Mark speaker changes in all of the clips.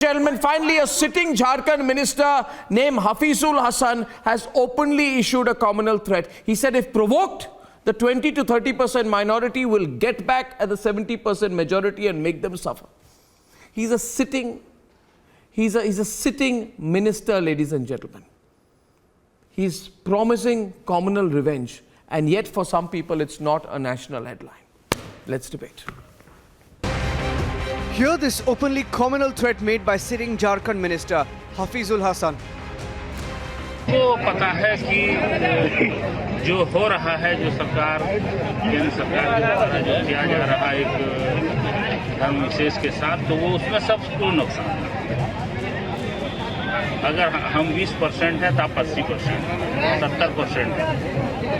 Speaker 1: Gentlemen, finally a sitting Jharkhand minister named Hafizul Hasan has openly issued a communal threat. He said if provoked, the 20 to 30% minority will get back at the 70% majority and make them suffer. He's a sitting minister, ladies and gentlemen. He's promising communal revenge, and yet for some people it's not a national headline. Let's debate.
Speaker 2: Hear this openly communal threat made by sitting Jharkhand minister Hafizul Hasan.
Speaker 3: को पता है कि जो हो रहा है, जो सरकार केंद्र सरकार के द्वारा जो किया जा रहा है एक धर्म विशेष के साथ, तो वो उसमें सबको नुकसान है। अगर हम 20% है तो आप 80%, 70% है,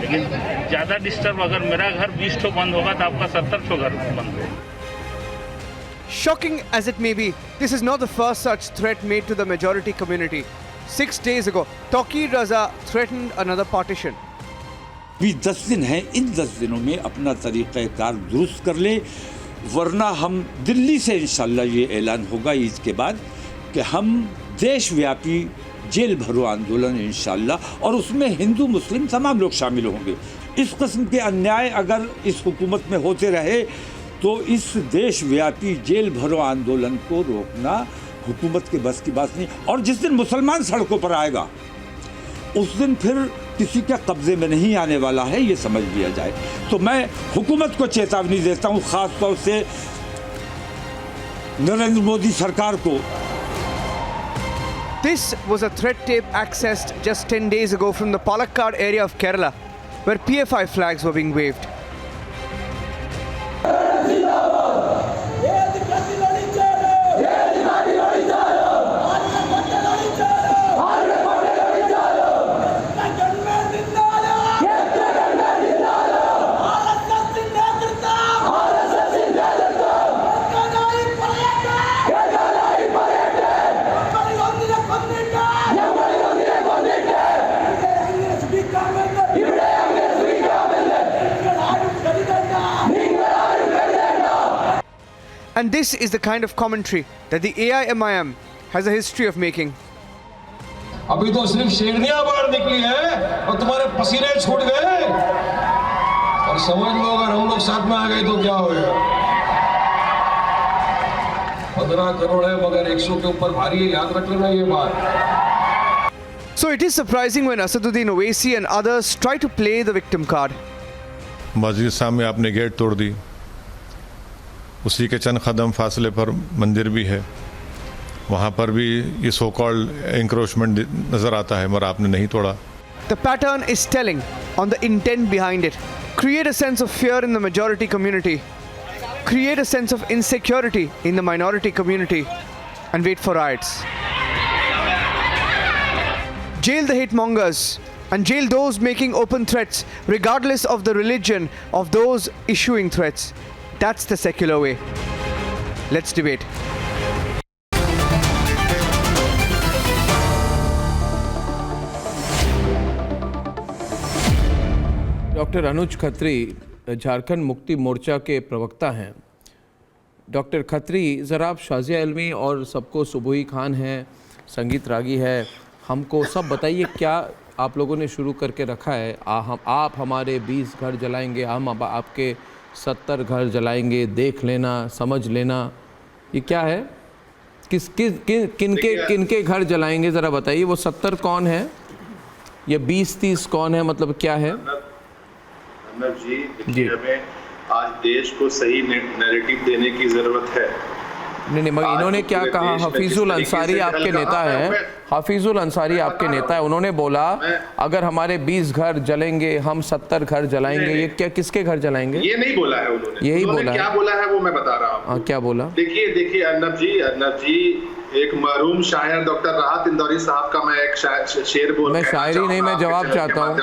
Speaker 3: लेकिन ज़्यादा डिस्टर्ब अगर मेरा घर 20 ठो बंद होगा तो आपका 70 ठो घर बंद होगा।
Speaker 2: Shocking as it may be, this is not the first such threat made to the majority community. 6 days ago, Tauqeer Raza threatened another partition.
Speaker 4: भी 10 दिन हैं, इन 10 दिनों में अपना तरीक़ाकार दुरुस्त कर ले, वरना हम दिल्ली से इंशाल्लाह ये ऐलान होगा ईद के बाद कि हम देशव्यापी जेल भरो आंदोलन इंशाल्लाह, और उसमें हिंदू मुस्लिम तमाम लोग शामिल होंगे। इस किस्म के अन्याय अगर इस हुकूमत में होते रहे तो इस देशव्यापी जेल भरो आंदोलन को रोकना हुकूमत के बस की बात नहीं। और जिस दिन मुसलमान सड़कों पर आएगा उस दिन फिर किसी के कब्जे में नहीं आने वाला है, ये समझ लिया जाए। तो मैं हुकूमत को चेतावनी देता हूँ, ख़ास तौर से नरेंद्र मोदी सरकार को।
Speaker 2: This was a threat tape accessed just 10 days ago from the Palakkad area of Kerala, where PFI flags were being waved. And this is the kind of commentary that the AIMIM has a history of making.
Speaker 5: अभी तो सिर्फ शेरनियां बाहर निकली है और तुम्हारे पसीने छूट गए, और समझ लो अगर हम लोग साथ में आ गए तो क्या होगा। 15 करोड़ है मगर 100 के ऊपर भारी है, याद रख लेना ये बात।
Speaker 2: So it is surprising when Asaduddin Owaisi and others try to play the victim card.
Speaker 6: मस्जिद सामने आपने गेट तोड़ दी, उसी के चंद कदम फासले पर मंदिर भी है, वहाँ पर भी ये सो कॉल्ड एंक्रोचमेंट नज़र आता है, मगर आपने नहीं तोड़ा।
Speaker 2: The pattern is telling on the intent behind it. Create a sense of fear in the majority community. Create a sense of insecurity in the minority community, and wait for riots. Jail the hate mongers and jail those making open threats, regardless of the religion of those issuing threats. That's the secular way. Let's debate.
Speaker 1: Doctor Anuj Khatri Jharkhand Mukti Morcha के प्रवक्ता हैं। Doctor Khatri, ज़रा आप शाज़िया इल्मी और सबको सुबुही खान हैं, संगीत रागी है, हमको सब बताइए क्या आप लोगों ने शुरू करके रखा है। आप हमारे 20 घर जलाएंगे, हम आपके 70 घर जलाएंगे, देख लेना, समझ लेना, ये क्या है? किनके घर जलाएंगे ज़रा बताइए। वो 70 कौन है, ये 20-30 कौन है, मतलब क्या है?
Speaker 7: जी, हमें आज देश को सही नैरेटिव देने की जरूरत है।
Speaker 1: नहीं, मगर इन्होंने क्या कहा? हफीजुल अंसारी आपके नेता है, हफीजुल अंसारी आपके नेता है, उन्होंने बोला अगर हमारे 20 घर जलेंगे हम 70 घर जलाएंगे। ये क्या, किसके घर जलाएंगे?
Speaker 7: ये नहीं बोला है उन्होंने,
Speaker 1: यही बोला है।
Speaker 7: क्या बोला है वो मैं बता रहा हूँ।
Speaker 1: क्या बोला?
Speaker 7: देखिए अर्नब जी एक मरहूम शायर डॉक्टर राहत इंदौरी साहब का मैं एक शेर बोल,
Speaker 1: मैं शायरी नहीं, मैं जवाब चाहता हूँ।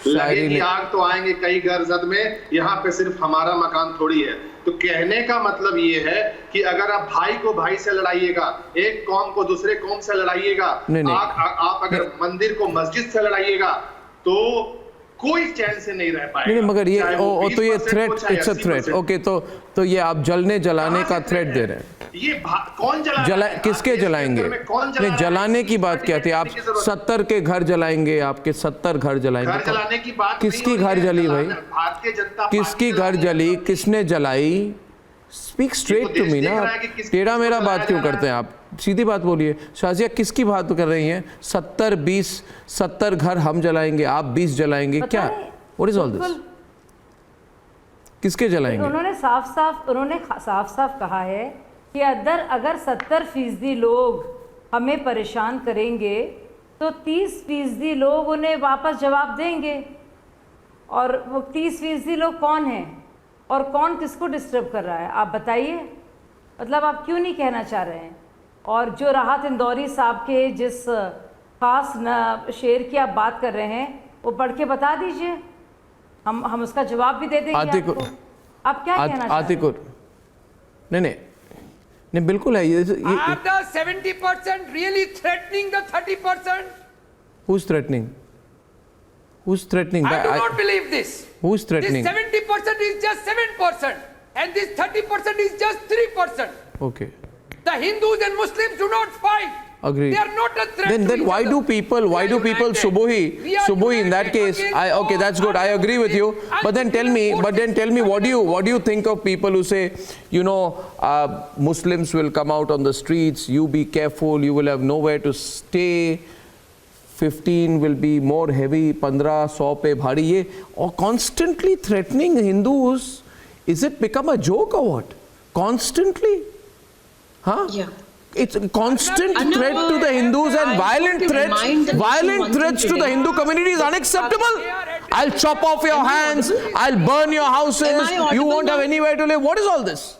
Speaker 7: लगेगी आग तो आएंगे कई घर जद में, यहाँ पे सिर्फ हमारा मकान थोड़ी है। तो कहने का मतलब ये है कि अगर आप भाई को भाई से लड़ाइएगा, एक कौम को दूसरे कौम से लड़ाइएगा, आप अगर मंदिर को मस्जिद से लड़ाइएगा, तो कोई चैन से नहीं रह पाएगा।
Speaker 1: नहीं मगर ये
Speaker 7: चाहे वो
Speaker 1: तो ये
Speaker 7: 20%
Speaker 1: थ्रेट,
Speaker 7: हो, चाहे
Speaker 1: इट्स अ थ्रेट।
Speaker 7: 80%।
Speaker 1: ओके, तो ये आप जलने जलाने का थ्रेट दे रहे हैं।
Speaker 7: ये कौन
Speaker 1: किसके जलाएंगे? नहीं, जलाने की बात क्या थी? आप 70 के घर जलाएंगे, आपके 70 घर जलाएंगे।
Speaker 7: घर जलाने की बात
Speaker 1: किसकी घर जली भाई?
Speaker 7: भारतीय जनता पार्टी
Speaker 1: किसकी घर जली? किसने जलाई? स्पीक स्ट्रेट टू मी ना, टेढ़ा मेरा बात क्यों करते हैं आप? सीधी बात बोलिए। शाजिया किसकी बात कर रही हैं? 70 घर हम जलाएंगे, आप 20 जलाएंगे, क्या? What is all this? किसके जलाएंगे?
Speaker 8: उन्होंने साफ साफ कहा है कि अगर 70% लोग हमें परेशान करेंगे तो 30% लोग उन्हें वापस जवाब देंगे। और वो 30% लोग कौन हैं और कौन किसको डिस्टर्ब कर रहा है, आप बताइए। मतलब आप क्यों नहीं कहना चाह रहे हैं? और जो राहत इंदौरी साहब के जिस खास शेर की आप बात कर रहे हैं, वो पढ़ के बता दीजिए, हम उसका जवाब भी दे देंगे आपको। आप क्या कहना चाहते हैं? नहीं बिल्कुल है ये।
Speaker 9: Are the 70% really threatening the 30%?
Speaker 1: Who's threatening? Who's threatening?
Speaker 9: I do not believe this.
Speaker 1: Who's threatening?
Speaker 9: This 70% is just 7%, and this 30% is just 3%.
Speaker 1: Okay.
Speaker 9: The Hindus and Muslims do not fight.
Speaker 1: Agreed.
Speaker 9: They are not a threat.
Speaker 1: Then
Speaker 9: to each
Speaker 1: why
Speaker 9: other.
Speaker 1: do people
Speaker 9: We are united. We are
Speaker 1: Subuhi in that
Speaker 9: united
Speaker 1: case,
Speaker 9: against
Speaker 1: okay, that's good, I agree with you, but then tell me what do you think of people who say, you know, Muslims will come out on the streets, you be careful, you will have nowhere to stay, 15 will be more heavy, 15 100 pe bhari, ye or constantly threatening Hindus. Is it become a joke or what? Constantly? Huh?
Speaker 10: Yeah.
Speaker 1: It's a constant threat to the Hindus, and violent threats to the Hindu community is unacceptable. I'll chop off your hands, I'll burn your houses, you won't have anywhere to live. What is all this?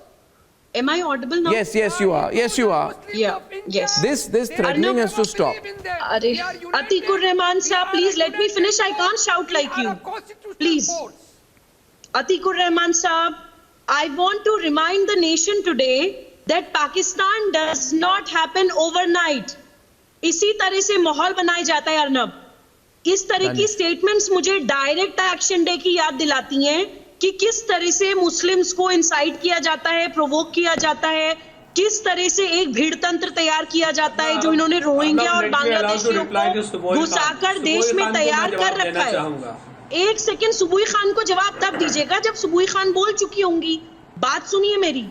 Speaker 10: Am I audible now?
Speaker 1: Yes, you are. Yes, you are.
Speaker 10: Yeah, yes.
Speaker 1: This threatening has to stop.
Speaker 10: Atikur Rahman sir, please let me finish. I can't shout like you. Please. Atikur Rahman sir, I want to remind the nation today that Pakistan does not happen overnight. इसी तरह से माहौल बनाया जाता है अर्नब। इस तरह की स्टेटमेंट्स मुझे डायरेक्ट एक्शन डे की याद दिलाती हैं कि किस तरह से मुस्लिम्स को इंसाइट किया जाता है, प्रोवोक किया जाता है, किस तरह से एक भीड़ तंत्र तैयार किया जाता है जो इन्होंने रोहिंग्या और बांग्लादेशियों को घुसाकर देश में तैयार कर रखा है। एक सेकंड, सुबुई खान को जवाब तब दीजिएगा जब सुबुई खान बोल चुकी होंगी। बात सुनिए मेरी।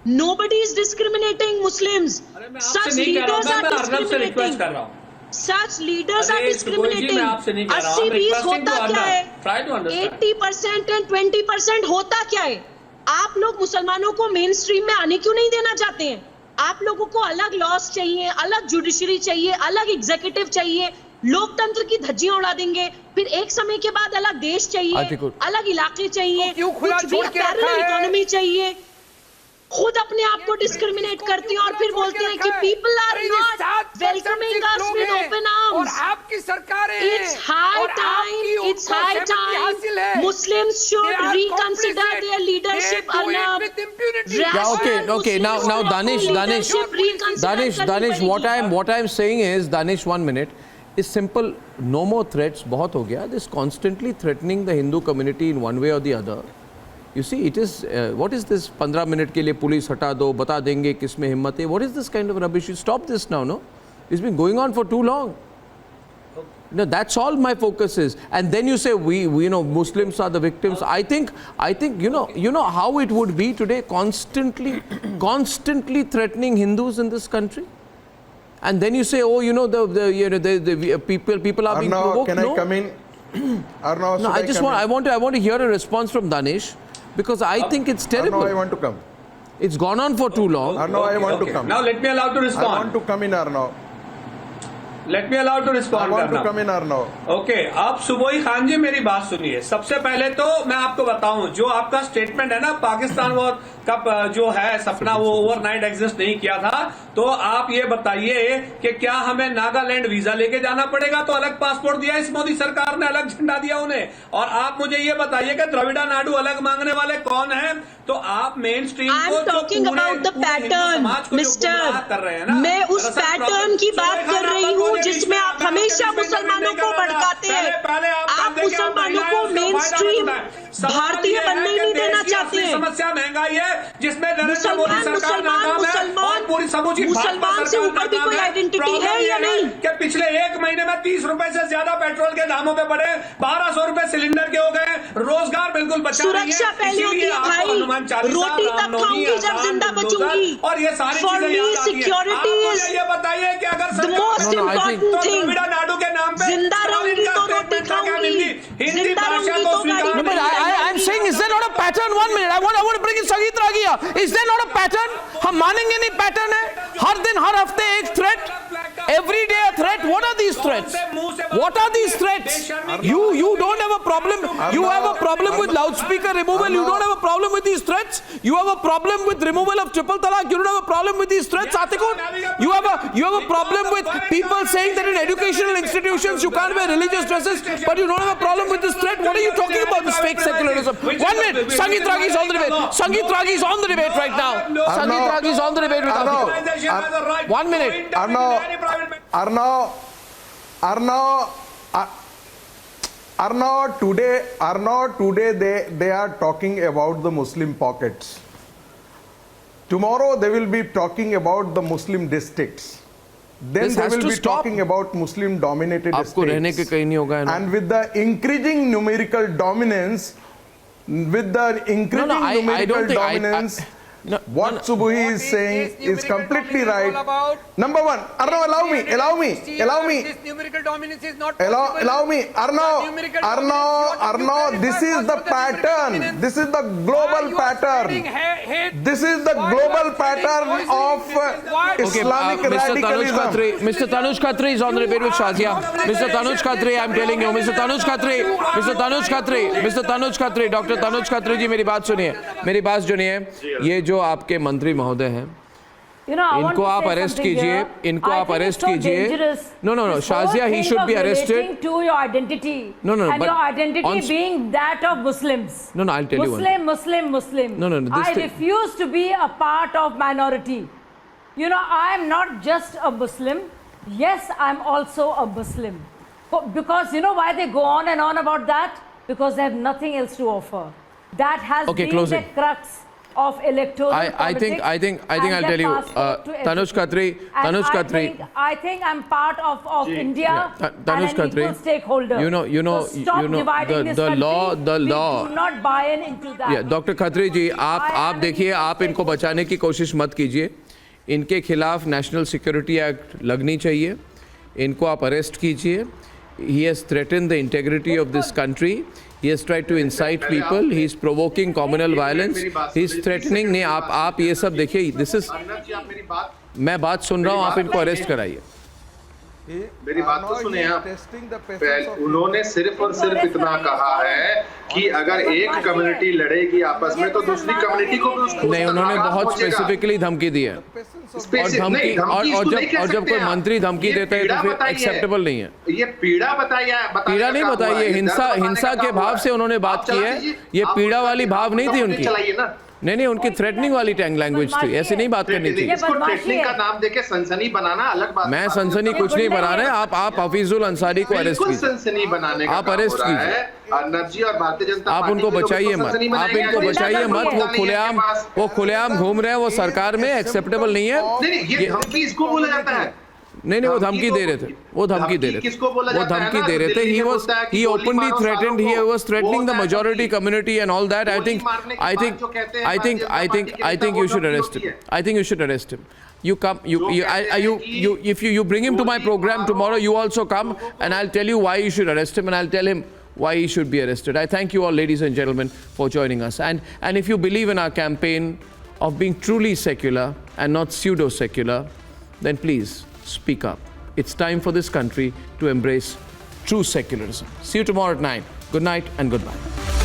Speaker 10: Nobody is discriminating Muslims. Such leaders are discriminating. Such leaders are discriminating. 80-20 होता क्या है? 80% and 20% होता क्या है? आप लोग मुसलमानों को मेन स्ट्रीम में आने क्यों नहीं देना चाहते हैं? आप लोगों को अलग लॉस चाहिए, अलग जुडिशरी चाहिए, अलग एग्जीक्यूटिव चाहिए, लोकतंत्र की धज्जियां उड़ा देंगे, फिर एक समय के बाद अलग देश चाहिए, अलग इलाके चाहिए, कुछ भी पैरेलल इकोनॉमी चाहिए। खुद अपने आप को डिस्क्रिमिनेट करती हैं और फिर बोलते हैं कि people are not welcoming us with open arms.
Speaker 9: और आपकी सरकार है,
Speaker 10: it's high time Muslims should reconsider their leadership Arnab.
Speaker 1: Okay, now Danish, what I'm saying is, Danish, 1 minute, is simple. No more threats. बहुत हो गया. This constantly threatening the Hindu community in one way or the other. You see, it is, what is this 15 minute के लिए police हटा दो, बता देंगे किसमें हिम्मत है? What is this kind of rubbish? You stop this now, no? It's been going on for too long. No, that's all my focus is. And then you say we you know, Muslims are the victims. I think you know how it would be today, constantly threatening Hindus in this country. And then you say, oh, you know, the people are being provoked.
Speaker 11: Can I come in? Arnav,
Speaker 1: no, I want to hear a response from Danish, because I think it's terrible.
Speaker 11: Arnav, I want to come.
Speaker 1: It's gone on for too long.
Speaker 11: Arnav, I want to come.
Speaker 12: Now let me allow to respond.
Speaker 11: I want to come in, Arnav.
Speaker 12: Let me allow to respond.
Speaker 11: I want to come in, Arnav.
Speaker 12: Okay, आप सुबोई खान जी मेरी बात सुनिए। सबसे पहले तो मैं आपको बताऊं, जो आपका स्टेटमेंट है ना, पाकिस्तान वॉर का जो है सपना, वो ओवरनाइट एग्जिस्ट नहीं किया था। तो आप ये बताइए कि क्या हमें नागालैंड वीजा लेके जाना पड़ेगा? तो अलग पासपोर्ट दिया इस मोदी सरकार ने, अलग झंडा दिया उन्हें। और आप मुझे ये बताइए कि द्रविड़ा नाडु अलग मांगने वाले कौन हैं? तो आप मेन स्ट्रीम को
Speaker 10: talking about the pattern mister, मैं उस पैटर्न की बात कर रही हूँ जिसमें आप हमेशा मुसलमानों को भड़काते हैं। आप मुसलमानों को स्ट्रीम भारतीय बनने नहीं देना चाहते हैं।
Speaker 12: समस्या महंगाई है जिसमें नरेंद्र मोदी
Speaker 10: मुसलमान
Speaker 12: सरकार नाकाम है और पूरी समूची
Speaker 10: मुसलमान से ऊपर भी कोई आइडेंटिटी है या नहीं?
Speaker 12: कि पिछले एक महीने में 30 रुपए से ज्यादा पेट्रोल के दामों पे बढ़े, 1200 रुपए सिलेंडर के हो गए, रोजगार बिल्कुल बचा नहीं है।
Speaker 10: सुरक्षा पहले होती है भाई, रोटी तब खाऊंगी जब जिंदा बचूंगी।
Speaker 12: और ये सारी
Speaker 10: For
Speaker 12: चीजें
Speaker 10: me,
Speaker 12: याद आती हैं।
Speaker 10: security
Speaker 12: आप
Speaker 10: is
Speaker 12: मुझे ये बताइए कि अगर
Speaker 10: the most important thing.
Speaker 12: Tamil Nadu के नाम पे
Speaker 10: जिंदा रहूंगी तो रोटी खाऊंगी,
Speaker 12: हिंदी
Speaker 10: जिंदा
Speaker 12: भाषा
Speaker 10: रहूंगी
Speaker 12: को
Speaker 10: तो
Speaker 12: स्वीकार
Speaker 10: गाड़ी
Speaker 1: But I'm saying, is there not a pattern? 1 minute. I want to bring in Sangeet Ragia. Is there not a pattern? हम मानेंगे नहीं पैटर्न है? हर दिन हर हफ्ते एक threat, every day a threat. What are these threats? What are these threats? You don't have a problem. You have a problem with loudspeaker removal. You don't have a problem with these threats. You have a problem with removal of triple talaq. You don't have a problem with these threats, Atikun. You have a problem with people saying that in educational institutions you can't wear religious dresses, but you don't have a problem with this threat. What are you talking about? This fake secularism. 1 minute. Sangeet Ragi is on the debate. Sangeet Ragi is on the debate right now. Sangeet Ragi is on the debate with Atikun. 1 minute.
Speaker 11: Arnav, today they are talking about the Muslim pockets. Tomorrow they will be talking about the Muslim districts. Then
Speaker 1: This
Speaker 11: they
Speaker 1: has
Speaker 11: will
Speaker 1: to
Speaker 11: be
Speaker 1: stop.
Speaker 11: talking about Muslim dominated
Speaker 1: आपको रहने के
Speaker 11: states.
Speaker 1: कहीं नहीं होगा ना.
Speaker 11: And with the increasing numerical dominance,
Speaker 1: I don't think
Speaker 11: what Subuhi is saying is completely right. Number one, Arnav, allow me.
Speaker 9: This numerical dominance is not
Speaker 11: Allow me, Arnav, this is the pattern. This is the global pattern. This is the global pattern of Islamic radicalism.
Speaker 1: Mr. Tanuj Khatri is on the debate with Shazia. Mr. Tanuj Khatri, I'm telling you, Mr. Tanuj Khatri, Dr. Tanuj Khatri जी मेरी बात सुनिए, ये जो आपके मंत्री महोदय हैं, इनको आप अरेस्ट कीजिए, इनको आप अरेस्ट कीजिए. No, Shazia, he should be arrested.
Speaker 8: To your identity.
Speaker 1: No,
Speaker 8: and
Speaker 1: but
Speaker 8: your identity being that of Muslims.
Speaker 1: No, I'll tell you one.
Speaker 8: Muslim.
Speaker 1: No,
Speaker 8: I refuse to be a part of minority. I am not just a Muslim. Yes, I'm also a Muslim. Because you know why they go on and on about that? Because they have nothing else to offer. That has been the crux of electoral politics.
Speaker 1: I think I'll tell you, Tanuj Khatri.
Speaker 8: I think I'm part of India
Speaker 1: Tanuj
Speaker 8: and an
Speaker 1: Khatri,
Speaker 8: equal stakeholder. So stop dividing this
Speaker 1: the law.
Speaker 8: We do not buy into that.
Speaker 1: Yeah, Dr. Khatri जी, आप देखिए, आप इनको बचाने की कोशिश मत कीजिए. इनके खिलाफ नेशनल सिक्योरिटी एक्ट लगनी चाहिए. इनको आप अरेस्ट कीजिए. He has threatened the integrity of this country. He has tried to incite people. He is provoking communal violence. He is threatening. नहीं, आप ये सब देखिए. This is. मैं बात सुन रहा हूँ. आप इनको अरेस्ट कराइए.
Speaker 7: मेरी बात तो सुने आप. उन्होंने सिर्फ और सिर्फ इतना कहा है कि अगर एक कम्युनिटी लड़ेगी आपस में तो दूसरी कम्युनिटी को भी उसको
Speaker 1: नहीं, उन्होंने बहुत स्पेसिफिकली धमकी दी है. और जब कोई मंत्री धमकी देता है तो फिर एक्सेप्टेबल नहीं है.
Speaker 7: ये पीड़ा
Speaker 1: पीड़ा नहीं बताइए. हिंसा के भाव से उन्होंने बात की है. ये पीड़ा वाली भाव नहीं थी उनकी. नहीं, उनकी थ्रेटनिंग वाली टैंग लैंग्वेज थी. ऐसे नहीं बात करनी थी.
Speaker 7: थ्रेटनिंग का नाम देके सनसनी बनाना अलग बात.
Speaker 1: मैं सनसनी कुछ नहीं बना रहे. आप हफीजुल अंसारी को अरेस्ट कीजिए.
Speaker 7: सनसनी बनाने का
Speaker 1: आप अरेस्ट कीजिए.
Speaker 7: अर्नब और भारतीय जनता
Speaker 1: आप उनको बचाइए मत. आप इनको बचाइए मत. वो खुलेआम घूम रहे हैं. वो सरकार में एक्सेप्टेबल नहीं है.
Speaker 7: ये धमकी इसको बोला जाता है.
Speaker 1: नहीं, वो धमकी दे रहे थे. वो धमकी दे रहे थे. He openly threatened. He was threatening the majority community and all that. I think you should arrest him. I think you should arrest him. You come. If you bring him to my program tomorrow, you also come, and I'll tell you why you should arrest him, and I'll tell him why he should be arrested. I thank you all, ladies and gentlemen, for joining us. And if you believe in our campaign of being truly secular and not pseudo-secular, then please speak up. It's time for this country to embrace true secularism. See you tomorrow at 9. Good night and goodbye.